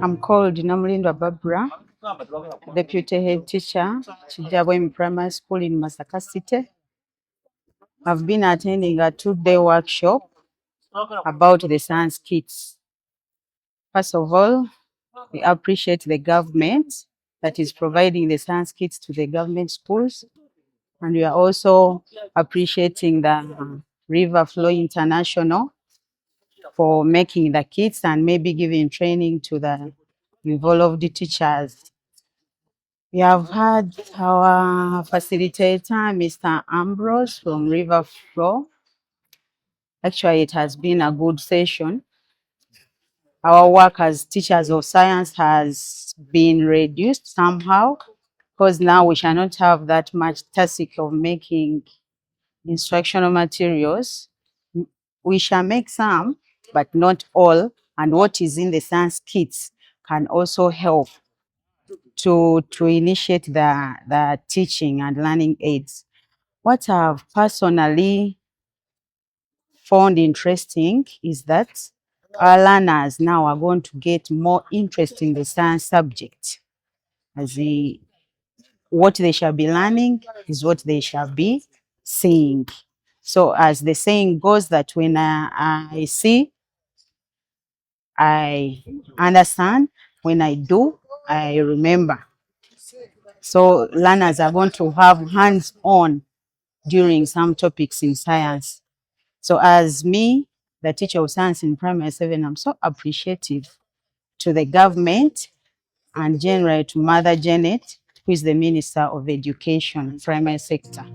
I'm called Namulindwa Barbara, Deputy Head Teacher, Chijabwemi Primary School in Masaka City. I've been attending a 2-day workshop about the science kits. First of all, we appreciate the government that is providing the science kits to the government schools. And we are also appreciating the River Flow International for making the kits and maybe giving training to the involved teachers. We have had our facilitator, Mr. Ambrose from River Flow. Actually, it has been a good session. Our work as teachers of science has been reduced somehow, because now we shall not have that much task of making instructional materials. We shall make some, but not all. And what is in the science kits can also help to initiate the teaching and learning aids. What I've personally found interesting is that our learners now are going to get more interest in the science subject, as what they shall be learning is what they shall be seeing. So as the saying goes, that when I see, I understand. When I do, I remember. So learners are going to have hands-on during some topics in science. So as me, the teacher of science in primary 7, I'm so appreciative to the government and generally to Mother Janet, who is the Minister of Education, primary sector.